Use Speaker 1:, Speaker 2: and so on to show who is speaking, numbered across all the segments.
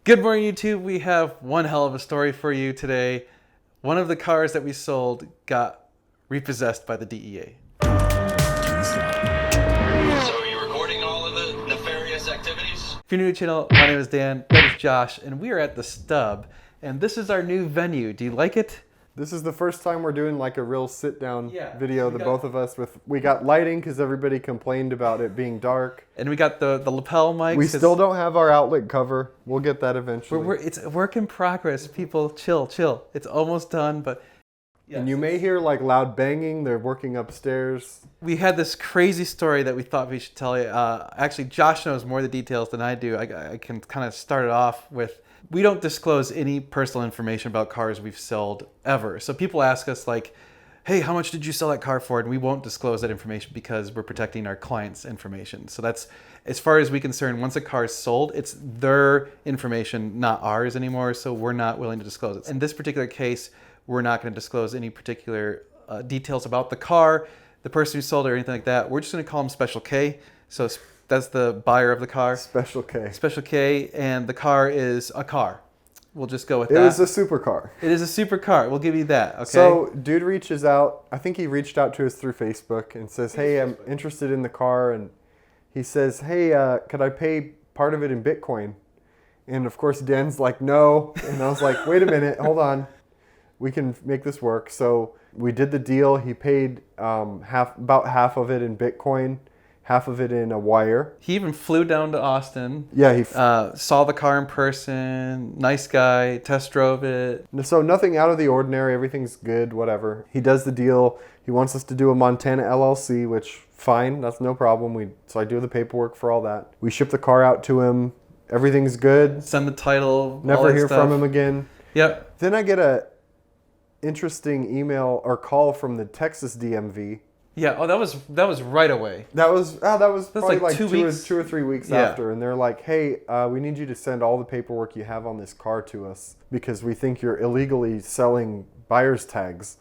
Speaker 1: Good morning, YouTube. We have one hell of a story for you today. One of the cars that we sold got repossessed by the DEA.
Speaker 2: So are you recording all of the nefarious activities?
Speaker 1: If you're new to the channel, my name is Dan, that is Josh, and we are at the Stub. And this is our new venue. Do you like it?
Speaker 3: This is the first time we're doing like a real sit-down video,
Speaker 1: we
Speaker 3: the both of us. We got lighting because everybody complained about it being dark.
Speaker 1: And we got the lapel mics.
Speaker 3: We still don't have our outlet cover. We'll get that eventually.
Speaker 1: It's a work in progress. People, chill. It's almost done, but...
Speaker 3: Yes. And you may hear like loud banging. They're working upstairs.
Speaker 1: We had this crazy story that we thought we should tell you. Actually, Josh knows more of the details than I do. I can kind of start it off with, we don't disclose any personal information about cars we've sold ever. So people ask us like, hey, how much did you sell that car for? And we won't disclose that information because we're protecting our clients' information. So that's, as far as we're concerned, once a car is sold, it's their information, not ours anymore. So we're not willing to disclose it. In this particular case, we're not going to disclose any particular details about the car, the person who sold it, or anything like that. We're just going to call him Special K. So that's the buyer of the car.
Speaker 3: Special K.
Speaker 1: Special K, and the car is a car. We'll just go with
Speaker 3: that. It is a supercar.
Speaker 1: It is a supercar. We'll give you that, okay?
Speaker 3: So, dude reaches out. I think he reached out to us through Facebook and says, hey, I'm interested in the car. And he says, hey, could I pay part of it in Bitcoin? And of course, Dan's like, no. And I was like, wait a minute, hold on. We can make this work. So we did the deal. He paid about half of it in Bitcoin, half of it in a wire.
Speaker 1: He even flew down to Austin.
Speaker 3: Yeah, he
Speaker 1: saw the car in person. Nice guy. Test drove it.
Speaker 3: So nothing out of the ordinary. Everything's good. Whatever. He does the deal. He wants us to do a Montana LLC, which fine. That's no problem. So I do the paperwork for all that. We ship the car out to him. Everything's good.
Speaker 1: Send the title.
Speaker 3: Never hear from him again.
Speaker 1: Yep.
Speaker 3: Then I get a interesting email or call from the Texas DMV.
Speaker 1: Yeah, oh, that was right away.
Speaker 3: That was probably like
Speaker 1: 2 weeks.
Speaker 3: 2 or 3 weeks after, and they're like, hey, we need you to send all the paperwork you have on this car to us because we think you're illegally selling buyer's tags.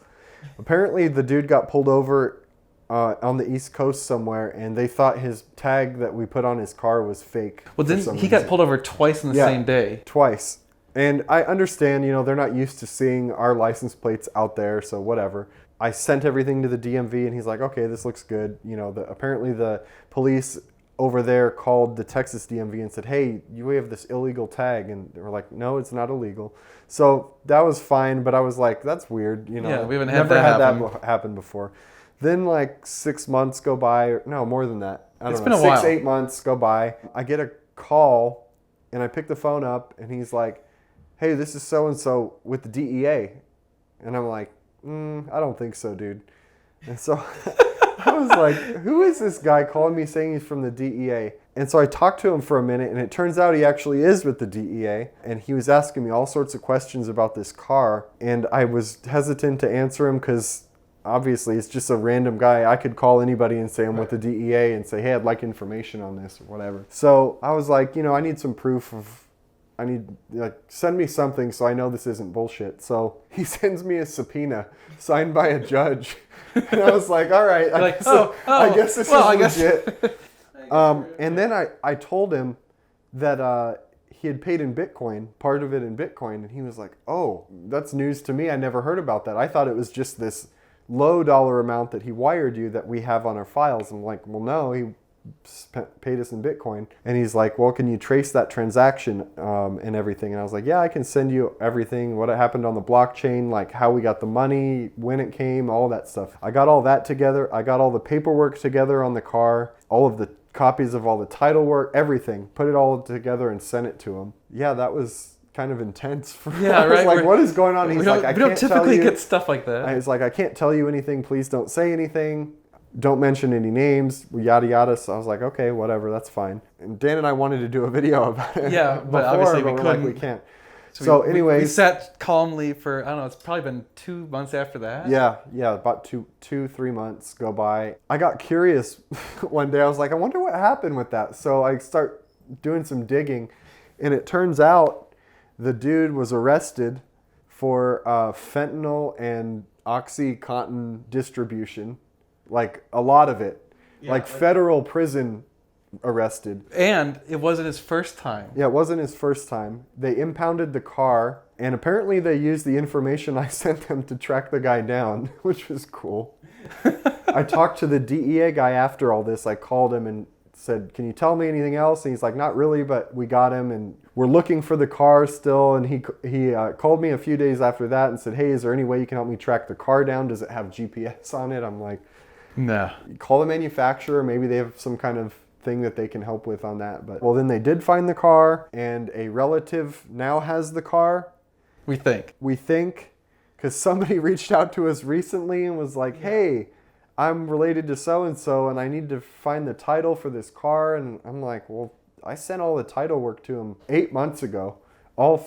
Speaker 3: Apparently the dude got pulled over on the East Coast somewhere, and they thought his tag that we put on his car was fake.
Speaker 1: Well, then he got pulled over twice in the same day.
Speaker 3: Twice. And I understand, they're not used to seeing our license plates out there, so whatever. I sent everything to the DMV, and he's like, okay, this looks good. Apparently the police over there called the Texas DMV and said, hey, we have this illegal tag. And they were like, no, it's not illegal. So that was fine, but I was like, that's weird.
Speaker 1: Yeah, we haven't
Speaker 3: never
Speaker 1: had
Speaker 3: that happen before. Then like 6 months go by, no, more than that. I don't know.
Speaker 1: It's been a while.
Speaker 3: 6-8 months go by. I get a call, and I pick the phone up, and he's like, hey, this is so-and-so with the DEA. And I'm like, I don't think so, dude. And so I was like, who is this guy calling me saying he's from the DEA? And so I talked to him for a minute, and it turns out he actually is with the DEA. And he was asking me all sorts of questions about this car. And I was hesitant to answer him because obviously it's just a random guy. I could call anybody and say I'm with the DEA and say, hey, I'd like information on this or whatever. So I was like, I need some proof of, send me something so I know this isn't bullshit. So he sends me a subpoena signed by a judge. And I was like, all right, I guess this is legit. And then I told him that he had paid in Bitcoin, part of it in Bitcoin. And he was like, oh, that's news to me. I never heard about that. I thought it was just this low dollar amount that he wired you that we have on our files. I'm like, well, no, he paid us in Bitcoin. And he's like, well, can you trace that transaction and everything? And I was like, yeah, I can send you everything, what happened on the blockchain, like how we got the money, when it came, all that stuff. I got all that together. I got all the paperwork together on the car, all of the copies of all the title work, everything, put it all together and sent it to him. Yeah, that was kind of intense.
Speaker 1: Yeah, right.
Speaker 3: Like, what is going on? He's like, I can't tell you.
Speaker 1: We don't typically get stuff like that.
Speaker 3: He's like, I can't tell you anything. Please don't say anything. Don't mention any names, yada yada. So I was like, okay, whatever, that's fine. And Dan and I wanted to do a video about it.
Speaker 1: Yeah, but obviously we couldn't.
Speaker 3: Like, we can't. So anyways,
Speaker 1: we sat calmly for, I don't know, it's probably been 2 months after that.
Speaker 3: Yeah, about 2-3 months go by. I got curious one day. I was like, I wonder what happened with that. So I start doing some digging, and it turns out the dude was arrested for fentanyl and OxyContin distribution. Like a lot of it, like federal prison arrested.
Speaker 1: And it wasn't his first time.
Speaker 3: Yeah, it wasn't his first time. They impounded the car, and apparently they used the information I sent them to track the guy down, which was cool. I talked to the DEA guy after all this. I called him and said, "Can you tell me anything else?" And he's like, "Not really, but we got him, and we're looking for the car still." And he called me a few days after that and said, "Hey, is there any way you can help me track the car down? Does it have GPS on it?" I'm like,
Speaker 1: No.
Speaker 3: "Call the manufacturer. Maybe they have some kind of thing that they can help with on that." But well, then they did find the car, and a relative now has the car.
Speaker 1: We think.
Speaker 3: We think, because somebody reached out to us recently and was like, "Hey, I'm related to so-and-so and I need to find the title for this car." And I'm like, "Well, I sent all the title work to him 8 months ago, all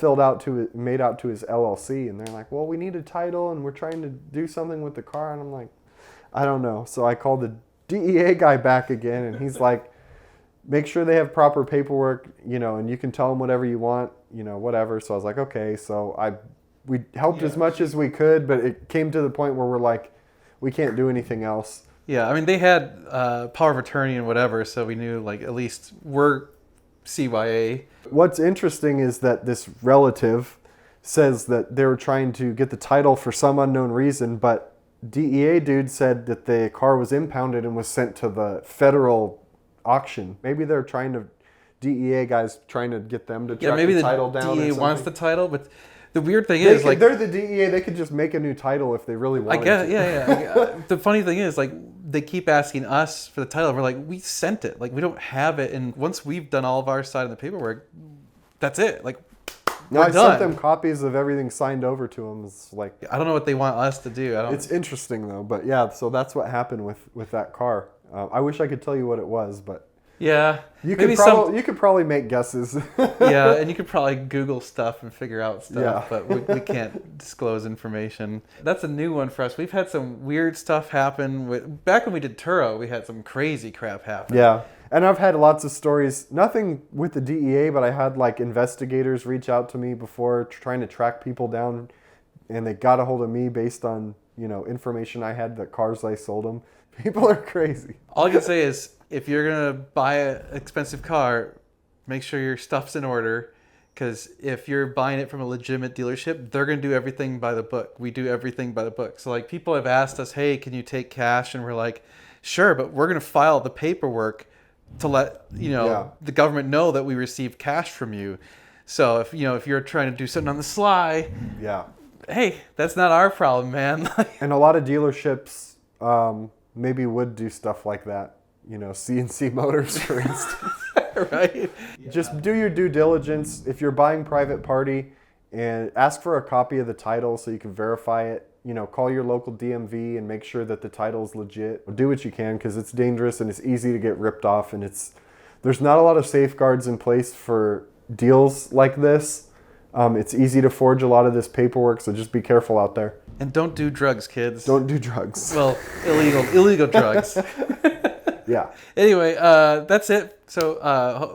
Speaker 3: made out to his LLC." And they're like, "Well, we need a title and we're trying to do something with the car." And I'm like, "I don't know." So I called the DEA guy back again, and he's like, "Make sure they have proper paperwork, and you can tell them whatever you want, whatever." So I was like, "Okay." So we helped as much as we could, but it came to the point where we're like, we can't do anything else.
Speaker 1: Yeah, I mean, they had power of attorney and whatever, so we knew, like, at least we're CYA.
Speaker 3: What's interesting is that this relative says that they were trying to get the title for some unknown reason, but DEA dude said that the car was impounded and was sent to the federal auction. Maybe they're DEA guys trying to get them to track
Speaker 1: maybe
Speaker 3: the
Speaker 1: the
Speaker 3: title down.
Speaker 1: DEA
Speaker 3: or
Speaker 1: wants the
Speaker 3: something.
Speaker 1: title, but the weird thing is, like,
Speaker 3: they're the DEA. They could just make a new title if they really wanted
Speaker 1: I guess,
Speaker 3: to.
Speaker 1: yeah. The funny thing is, like, they keep asking us for the title, and we're like, we sent it. Like, we don't have it, and once we've done all of our side of the paperwork, that's it. Like,
Speaker 3: No,
Speaker 1: we're
Speaker 3: I
Speaker 1: done.
Speaker 3: sent them copies of everything signed over to them. It's like,
Speaker 1: I don't know what they want us to do.
Speaker 3: it's interesting though. But yeah, so that's what happened with that car. I wish I could tell you what it was, but
Speaker 1: Yeah.
Speaker 3: you
Speaker 1: maybe
Speaker 3: could probably make guesses.
Speaker 1: Yeah, and you could probably Google stuff and figure out stuff,
Speaker 3: Yeah.
Speaker 1: but we can't disclose information. That's a new one for us. We've had some weird stuff happen. Back when we did Turo, we had some crazy crap happen.
Speaker 3: Yeah. And I've had lots of stories, nothing with the DEA, but I had like investigators reach out to me before trying to track people down, and they got a hold of me based on, information I had, the cars I sold them. People are crazy.
Speaker 1: All I can say is, if you're going to buy an expensive car, make sure your stuff's in order, because if you're buying it from a legitimate dealership, they're going to do everything by the book. We do everything by the book. So, like, people have asked us, "Hey, can you take cash?" And we're like, "Sure, but we're going to file the paperwork to let the government know that we received cash from you." So if you're trying to do something on the sly,
Speaker 3: Yeah.
Speaker 1: hey, that's not our problem, man.
Speaker 3: And a lot of dealerships maybe would do stuff like that. CNC Motors, for instance.
Speaker 1: Right?
Speaker 3: Just do your due diligence. If you're buying private party, and ask for a copy of the title so you can verify it. Call your local DMV and make sure that the title is legit. Do what you can, because it's dangerous and it's easy to get ripped off, and there's not a lot of safeguards in place for deals like this. It's easy to forge a lot of this paperwork, so just be careful out there.
Speaker 1: And don't do drugs, kids.
Speaker 3: Don't do drugs.
Speaker 1: Well, illegal drugs.
Speaker 3: Yeah.
Speaker 1: Anyway, that's it. So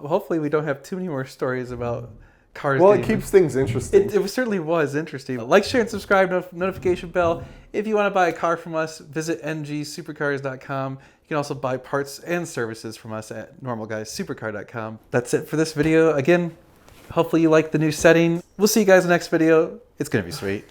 Speaker 1: hopefully we don't have too many more stories about cars.
Speaker 3: Well, it keeps things interesting.
Speaker 1: It certainly was interesting. Like, share, and subscribe, notification bell. If you want to buy a car from us, visit ngsupercars.com. You can also buy parts and services from us at normalguyssupercar.com. That's it for this video. Again, hopefully you like the new setting. We'll see you guys in the next video. It's going to be sweet.